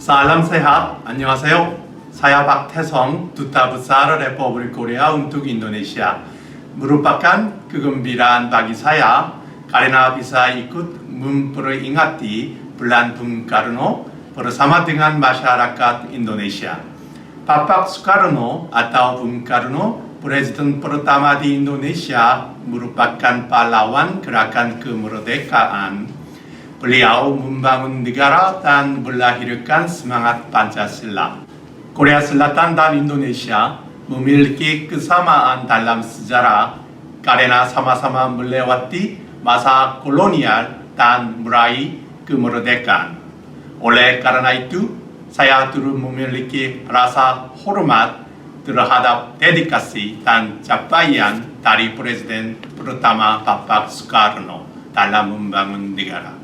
Salam sehat, 안녕하세요. Saya Baktaesong, Duta Besar Republik Korea untuk Indonesia. Merupakan kegembiraan bagi saya karena bisa ikut memperingati bulan Bung Karno bersama dengan masyarakat Indonesia. Bapak Soekarno atau Bung Karno, Presiden pertama di Indonesia, merupakan pahlawan gerakan kemerdekaan. Beliau membangun negara dan melahirkan semangat Pancasila. Korea Selatan dan Indonesia memiliki kesamaan dalam sejarah karena sama-sama melewati masa kolonial dan meraih kemerdekaan. Oleh karena itu, saya turut memiliki rasa hormat terhadap dedikasi dan capaian dari Presiden pertama Bapak Soekarno dalam membangun negara.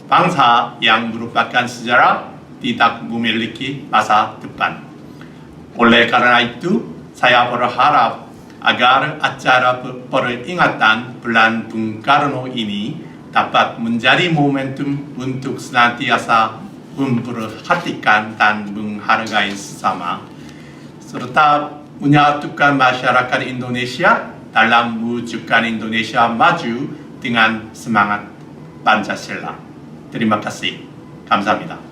Bangsa yang merupakan sejarah tidak memiliki masa depan. Oleh karena itu, saya berharap agar acara peringatan bulan Bung Karno ini dapat menjadi momentum untuk senantiasa memperhatikan dan menghargai sesama, serta menyatukan masyarakat Indonesia dalam mewujudkan Indonesia maju dengan semangat Pancasila. Terima kasih. 감사합니다.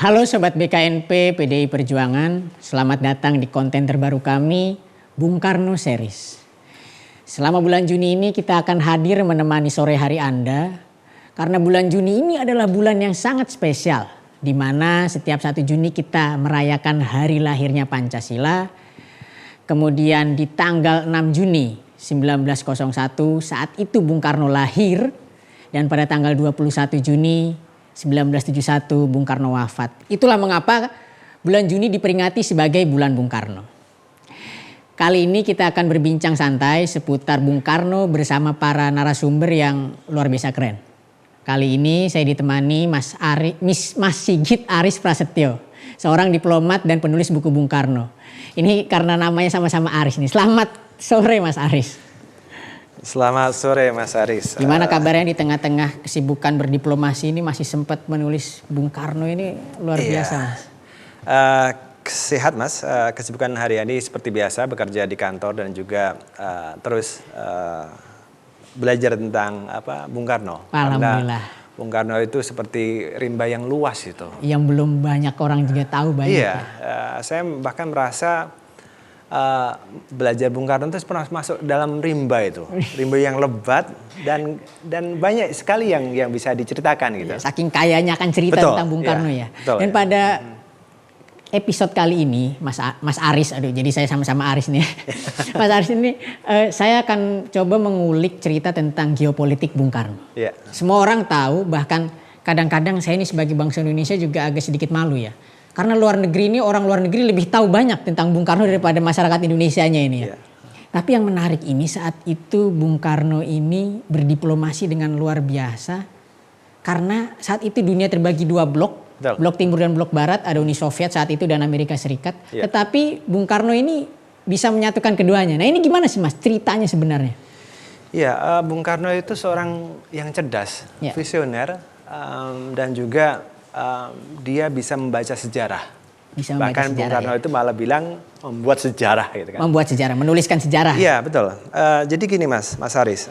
Halo Sobat BKNP PDI Perjuangan, selamat datang di konten terbaru kami, Bung Karno Series. Selama bulan Juni ini kita akan hadir menemani sore hari Anda, karena bulan Juni ini adalah bulan yang sangat spesial, di mana setiap 1 Juni kita merayakan hari lahirnya Pancasila, Kemudian di tanggal 6 Juni 1901 saat itu Bung Karno lahir. Dan pada tanggal 21 Juni 1971 Bung Karno wafat. Itulah mengapa bulan Juni diperingati sebagai bulan Bung Karno. Kali ini kita akan berbincang santai seputar Bung Karno bersama para narasumber yang luar biasa keren. Kali ini saya ditemani Mas Sigit Aris Prasetyo, seorang diplomat dan penulis buku Bung Karno. Ini karena namanya sama-sama Aris nih. Selamat sore Mas Aris. Selamat sore Mas Aris. Gimana kabarnya di tengah-tengah kesibukan berdiplomasi ini masih sempat menulis Bung Karno ini luar biasa Mas. Sehat Mas, kesibukan hari-hari seperti biasa bekerja di kantor dan juga terus belajar tentang Bung Karno. Alhamdulillah. Karena Bung Karno itu seperti rimba yang luas itu. Yang belum banyak orang juga tahu banyak. Iya, saya bahkan merasa belajar Bung Karno itu pernah masuk dalam rimba itu, rimba yang lebat dan banyak sekali yang bisa diceritakan gitu. Saking kayanya akan cerita tentang Bung Karno ya. Betul, dan pada episode kali ini Mas Aris, jadi saya sama-sama Aris nih. Mas Aris ini saya akan coba mengulik cerita tentang geopolitik Bung Karno. Yeah. Semua orang tahu, bahkan kadang-kadang saya ini sebagai bangsa Indonesia juga agak sedikit malu ya. Karena orang luar negeri lebih tahu banyak tentang Bung Karno daripada masyarakat Indonesianya ini ya. Yeah. Tapi yang menarik ini saat itu Bung Karno ini berdiplomasi dengan luar biasa. Karena saat itu dunia terbagi dua blok. Betul. Blok Timur dan Blok Barat, ada Uni Soviet saat itu dan Amerika Serikat. Yeah. Tetapi Bung Karno ini bisa menyatukan keduanya. Nah ini gimana sih Mas ceritanya sebenarnya? Ya, Bung Karno itu seorang yang cerdas, visioner, dan juga dia bisa membaca sejarah. Bahkan Bung Karno itu malah bilang membuat sejarah gitu kan. Membuat sejarah, menuliskan sejarah. Iya betul. Jadi gini Mas Haris,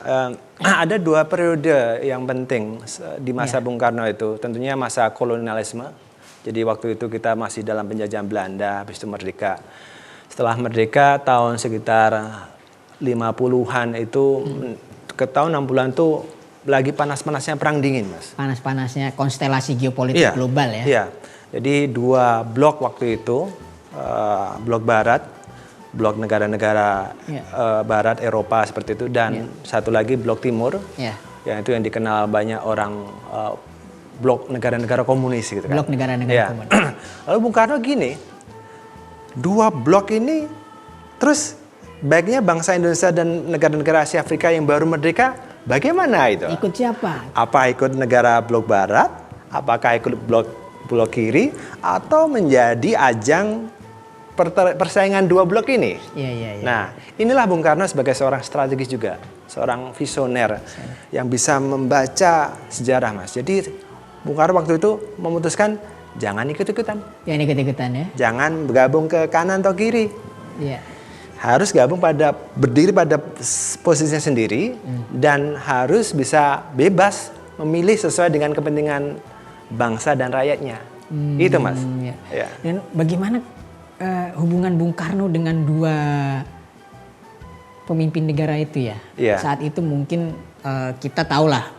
ada dua periode yang penting di masa Bung Karno itu. Tentunya masa kolonialisme. Jadi waktu itu kita masih dalam penjajahan Belanda, habis itu merdeka. Setelah merdeka tahun sekitar 50-an itu ke tahun 60-an itu lagi panas-panasnya perang dingin Mas. Panas-panasnya konstelasi geopolitik global ya. Iya. Jadi dua blok waktu itu, blok Barat, blok negara-negara Barat Eropa seperti itu, dan satu lagi blok Timur, yang itu yang dikenal banyak orang blok negara-negara komunis gitu kan. Blok negara-negara komunis. Lalu Bung Karno gini, dua blok ini terus baiknya bangsa Indonesia dan negara-negara Asia Afrika yang baru merdeka bagaimana itu? Ikut siapa? Apa ikut negara blok Barat? Apakah ikut blok kiri atau menjadi ajang persaingan dua blok ini? Iya. Nah, inilah Bung Karno sebagai seorang strategis juga, seorang visioner yang bisa membaca sejarah, Mas. Jadi Bung Karno waktu itu memutuskan jangan ikut-ikutan. Jangan ikut-ikutan ya. Jangan bergabung ke kanan atau kiri. Iya. Harus berdiri pada posisinya sendiri dan harus bisa bebas memilih sesuai dengan kepentingan bangsa dan rakyatnya. Itu Mas. Ya. Dan bagaimana hubungan Bung Karno dengan dua pemimpin negara itu ya? Saat itu mungkin kita tahulah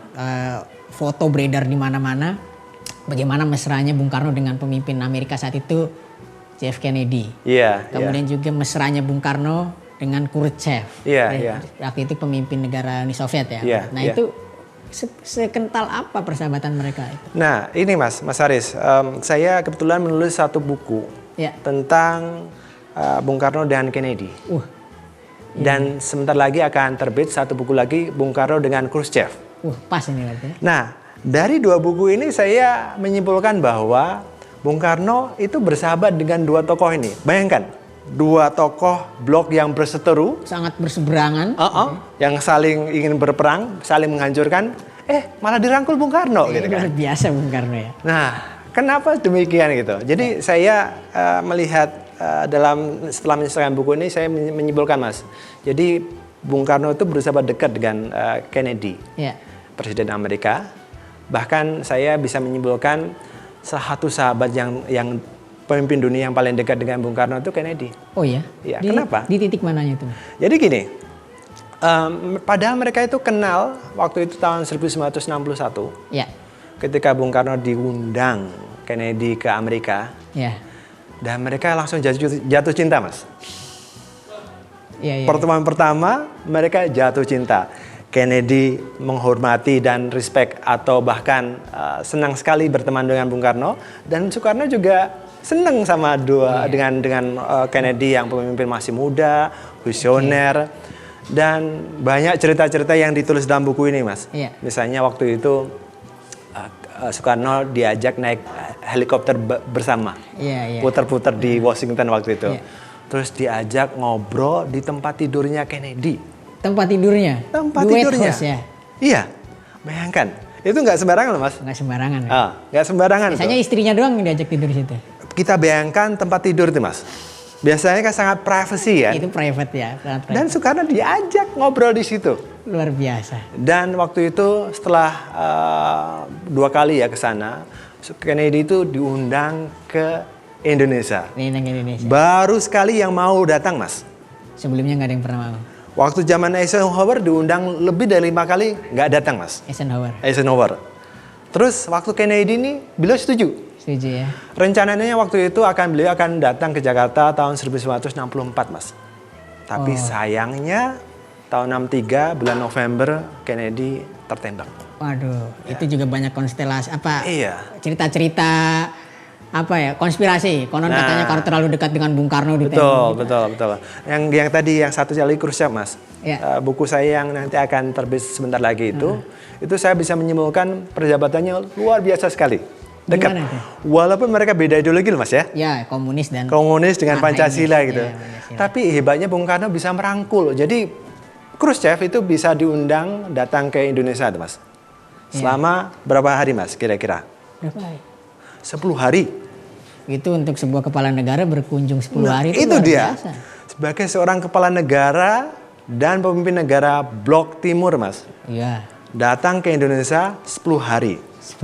foto beredar di mana-mana bagaimana mesranya Bung Karno dengan pemimpin Amerika saat itu JF Kennedy. Kemudian juga mesranya Bung Karno dengan Khrushchev. Waktu itu pemimpin negara Uni Soviet ya. Itu sekental apa persahabatan mereka itu? Nah ini Mas Haris, saya kebetulan menulis satu buku tentang Bung Karno dan Kennedy. Dan sebentar lagi akan terbit satu buku lagi Bung Karno dengan Khrushchev. Pas ini berarti. Nah dari dua buku ini saya menyimpulkan bahwa Bung Karno itu bersahabat dengan dua tokoh ini. Bayangkan, dua tokoh blok yang berseteru, sangat berseberangan, yang saling ingin berperang, saling menghancurkan, malah dirangkul Bung Karno gitu kan. Luar biasa Bung Karno ya. Nah, kenapa demikian gitu? Jadi saya melihat setelah menyelesaikan buku ini saya menyimpulkan Mas. Jadi Bung Karno itu bersahabat dekat dengan Kennedy, Presiden Amerika. Bahkan saya bisa menyimpulkan salah satu sahabat yang pemimpin dunia yang paling dekat dengan Bung Karno itu Kennedy. Oh ya? Kenapa? Di titik mananya itu? Jadi gini, padahal mereka itu kenal waktu itu tahun 1961. Ketika Bung Karno diundang Kennedy ke Amerika. Dan mereka langsung jatuh cinta Mas. Iya, iya. Pertemuan pertama mereka jatuh cinta. Kennedy menghormati dan respect atau bahkan senang sekali berteman dengan Bung Karno, dan Soekarno juga senang sama dengan Kennedy yang pemimpin masih muda, visioner, dan banyak cerita-cerita yang ditulis dalam buku ini, Mas. Iya. Misalnya waktu itu Soekarno diajak naik helikopter bersama, Iya, iya. putar-putar di Washington waktu itu. Iya. Terus diajak ngobrol di tempat tidurnya Kennedy. Tempat tidurnya? Tempat Duet tidurnya. house ya? Iya, bayangkan. Itu nggak sembarangan loh, Mas. Nggak sembarangan. Ya? Nggak sembarangan. Biasanya tuh. istrinya doang yang diajak tidur di situ. Kita bayangkan tempat tidur itu, Mas. Biasanya kan sangat privacy ya. Itu private ya, sangat private. Dan Soekarno diajak ngobrol di situ. Luar biasa. Dan waktu itu setelah 2 kali ya ke sana, Kennedy itu diundang ke Indonesia. Ini yang Indonesia. Baru sekali yang mau datang, Mas. Sebelumnya nggak ada yang pernah mau. Waktu zaman Eisenhower diundang lebih dari 5 kali, nggak datang, Mas. Eisenhower. Terus waktu Kennedy ini beliau setuju. Setuju ya. Rencananya waktu itu beliau akan datang ke Jakarta tahun 1964, Mas. Tapi sayangnya tahun 63 bulan November Kennedy tertembak. Waduh, itu juga banyak konstelasi Iya. cerita-cerita konspirasi. Konon katanya karena terlalu dekat dengan Bung Karno Betul. Yang tadi yang satu kali Khrushchev, Mas. Ya. Buku saya yang nanti akan terbit sebentar lagi itu saya bisa menyimpulkan perjabatannya luar biasa sekali. Dekat. Gimana itu? Walaupun mereka beda ideologi loh, Mas ya. Ya, komunis dengan Pancasila gitu. Pancasila. Tapi hebatnya Bung Karno bisa merangkul. Jadi Khrushchev itu bisa diundang datang ke Indonesia, Mas. Selama berapa hari, Mas, kira-kira? Berapa hari? 10 hari. Itu untuk sebuah kepala negara berkunjung 10 hari itu itu luar dia. biasa. Sebagai seorang kepala negara dan pemimpin negara Blok Timur, Mas. Iya. Datang ke Indonesia 10 hari.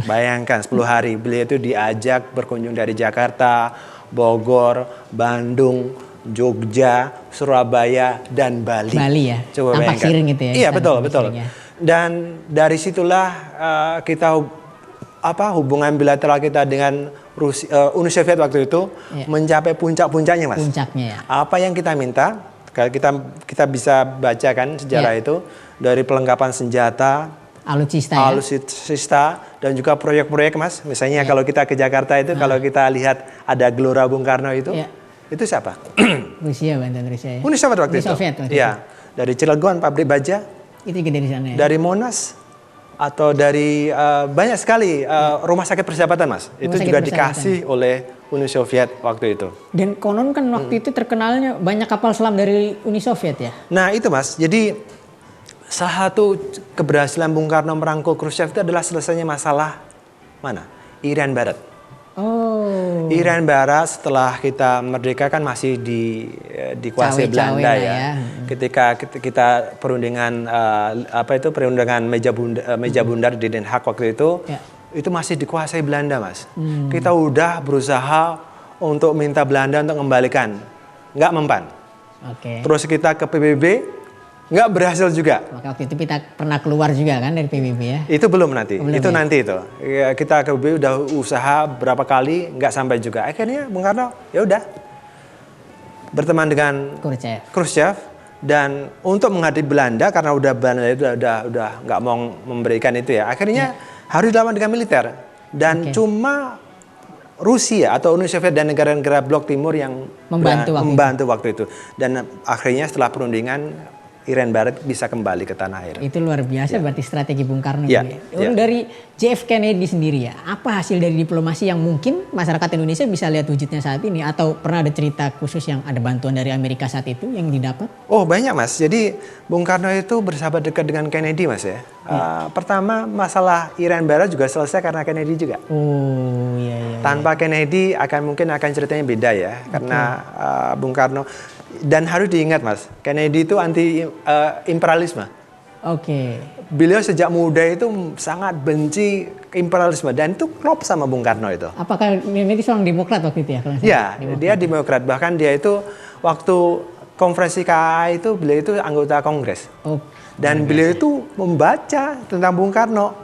Bayangkan 10 hari. Beliau itu diajak berkunjung dari Jakarta, Bogor, Bandung, Jogja, Surabaya, dan Bali. Bali ya. Coba Tampak bayangkan. siring gitu ya. Iya, betul. Siringnya. Dan dari situlah kita hubungan bilateral kita dengan Uni Soviet waktu itu mencapai puncak-puncaknya, Mas. Puncaknya ya. Apa yang kita minta, kita bisa bacakan sejarah itu dari perlengkapan senjata, alutsista, dan juga proyek-proyek, Mas. Misalnya kalau kita ke Jakarta itu, kalau kita lihat ada Gelora Bung Karno itu siapa? Rusia, bantuan Rusia ya. Uni Soviet waktu itu. Iya, dari Cilegon pabrik baja. Itu juga dari sana ya. Dari Monas atau dari banyak sekali rumah sakit persahabatan, Mas. Itu juga dikasih oleh Uni Soviet waktu itu. Dan konon kan waktu itu terkenalnya banyak kapal selam dari Uni Soviet ya. Nah itu, Mas, jadi salah satu keberhasilan Bung Karno merangkul Khrushchev itu adalah selesainya masalah mana? Irian Barat. Oh. Irian Barat setelah kita merdeka kan masih dikuasai Belanda ya. Ketika kita perundingan perundingan meja bundar di Den Haag waktu itu masih dikuasai Belanda, Mas. Kita udah berusaha untuk minta Belanda untuk kembalikan, nggak mempan. Terus kita ke PBB, nggak berhasil juga. Maka waktu itu kita pernah keluar juga kan dari PBB ya? Itu belum nanti, belum itu ya? nanti itu. Ya, kita ke PBB udah usaha berapa kali, nggak sampai juga. Akhirnya Bung Karno ya udah berteman dengan Khrushchev dan untuk menghadapi Belanda karena Belanda itu udah nggak mau memberikan itu ya. Akhirnya harus dilawan dengan militer dan cuma Rusia atau Uni Soviet dan negara-negara Blok Timur yang membantu waktu itu. Dan akhirnya setelah perundingan Irian Barat bisa kembali ke tanah air. Itu luar biasa berarti strategi Bung Karno. Dari JF Kennedy sendiri ya, apa hasil dari diplomasi yang mungkin masyarakat Indonesia bisa lihat wujudnya saat ini? Atau pernah ada cerita khusus yang ada bantuan dari Amerika saat itu yang didapat? Oh banyak, Mas, jadi Bung Karno itu bersahabat dekat dengan Kennedy, Mas ya. Pertama masalah Irian Barat juga selesai karena Kennedy juga. Oh iya. Tanpa Kennedy mungkin akan ceritanya beda ya. Karena Bung Karno. Dan harus diingat, Mas, Kennedy itu anti imperialisme. Beliau sejak muda itu sangat benci imperialisme dan itu klop sama Bung Karno itu. Apakah Kennedy seorang Demokrat waktu itu ya? Ya, dia Demokrat. Bahkan dia itu waktu konferensi KAA itu beliau itu anggota Kongres. Dan beliau itu membaca tentang Bung Karno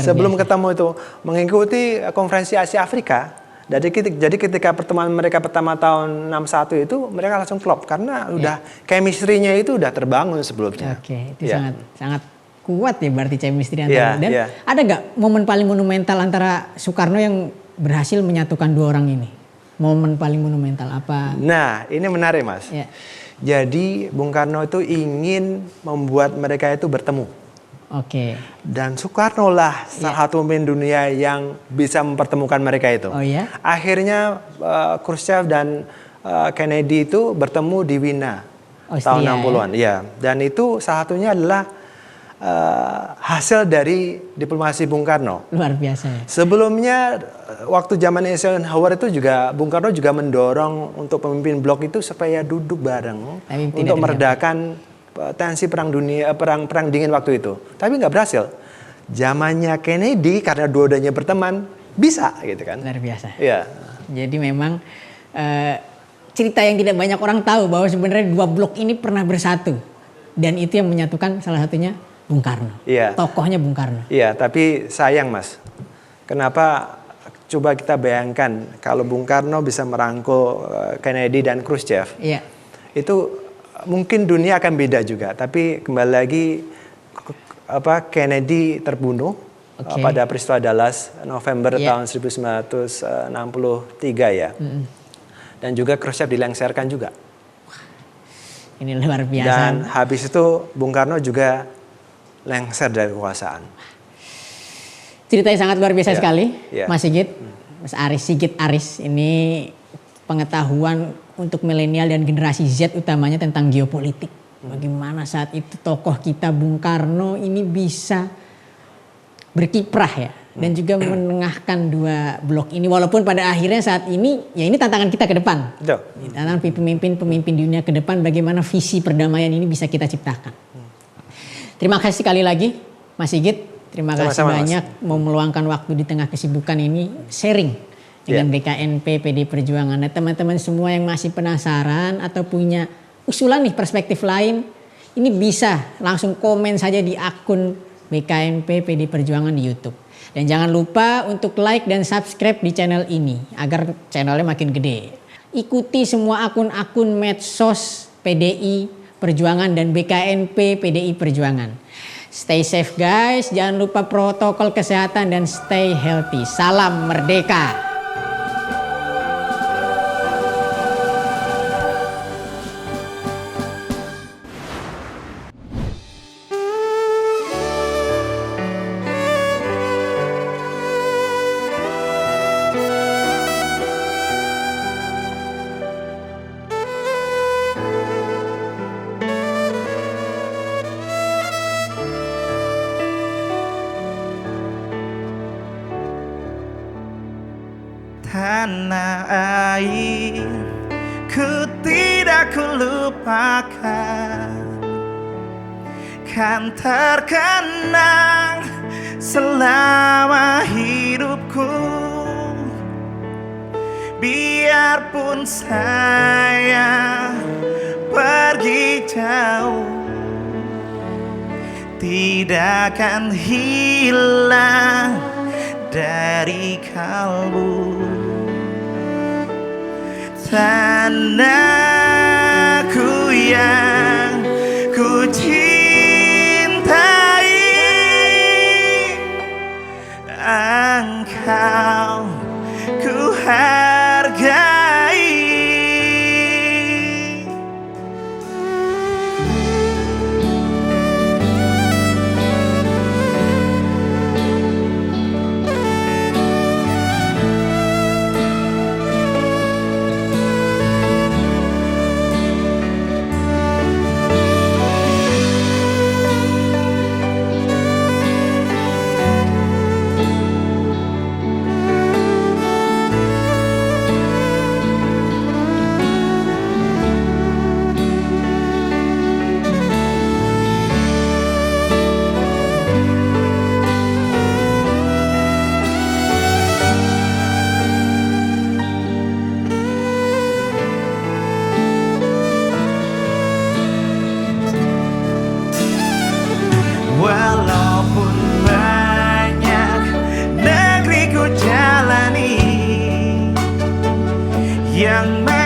sebelum ketemu itu, mengikuti konferensi Asia Afrika. Jadi ketika pertemuan mereka pertama tahun 61 itu mereka langsung klop karena udah chemistry-nya itu udah terbangun sebelumnya. Oke, itu Ya. sangat kuat ya berarti chemistry antara. Iya, Dan iya. ada nggak momen paling monumental antara Soekarno yang berhasil menyatukan dua orang ini? Momen paling monumental apa? Nah, ini menarik, Mas. Ya. Jadi Bung Karno itu ingin membuat mereka itu bertemu. Oke. Dan Soekarno lah salah satu pemimpin dunia yang bisa mempertemukan mereka itu. Oh ya? Akhirnya Khrushchev dan Kennedy itu bertemu di Wina tahun Austria, 60-an. Ya. Dan itu salah satunya adalah hasil dari diplomasi Bung Karno. Luar biasa ya. Sebelumnya waktu zaman Eisenhower itu juga Bung Karno juga mendorong untuk pemimpin blok itu supaya duduk bareng Tapi tidak untuk meredakan tensi perang dunia perang dingin waktu itu. Tapi nggak berhasil. Zamannya Kennedy karena dua-duanya berteman bisa gitu kan. Luar biasa. Iya. Jadi memang cerita yang tidak banyak orang tahu bahwa sebenarnya dua blok ini pernah bersatu. Dan itu yang menyatukan salah satunya Bung Karno. Iya. Tokohnya Bung Karno. Iya, tapi sayang Mas. Kenapa coba kita bayangkan kalau Bung Karno bisa merangkul Kennedy dan Khrushchev. Iya. Itu mungkin dunia akan beda juga, tapi kembali lagi Kennedy terbunuh pada peristiwa Dallas November tahun 1963 ya. Dan juga Khrushchev dilengsarkan juga. Ini luar biasa. Dan habis itu Bung Karno juga lengser dari kekuasaan. Cerita yang sangat luar biasa sekali, Ya. Mas Sigit, Mas Aris, Sigit Aris. Ini pengetahuan untuk milenial dan generasi Z utamanya tentang geopolitik. Bagaimana saat itu tokoh kita Bung Karno ini bisa berkiprah ya. Dan juga menengahkan dua blok ini. Walaupun pada akhirnya saat ini, ya ini tantangan kita ke depan. Betul. Tantangan pemimpin dunia ke depan bagaimana visi perdamaian ini bisa kita ciptakan. Terima kasih sekali lagi Mas Sigit. Terima kasih Sama-sama, banyak mau meluangkan waktu di tengah kesibukan ini sharing dengan BKNP PD Perjuangan. Nah, teman-teman semua yang masih penasaran atau punya usulan nih perspektif lain, ini bisa langsung komen saja di akun BKNP PD Perjuangan di YouTube. Dan jangan lupa untuk like dan subscribe di channel ini agar channelnya makin gede. Ikuti semua akun-akun medsos PDI Perjuangan dan BKNP PDI Perjuangan. Stay safe guys, jangan lupa protokol kesehatan dan stay healthy. Salam merdeka. Tanah air ku tidak kulupakan, kan terkenang selama hidupku. Biarpun saya pergi jauh, tidak akan hilang dari kalbu. Tanahku yang ku cintai, engkau ku hargai. yang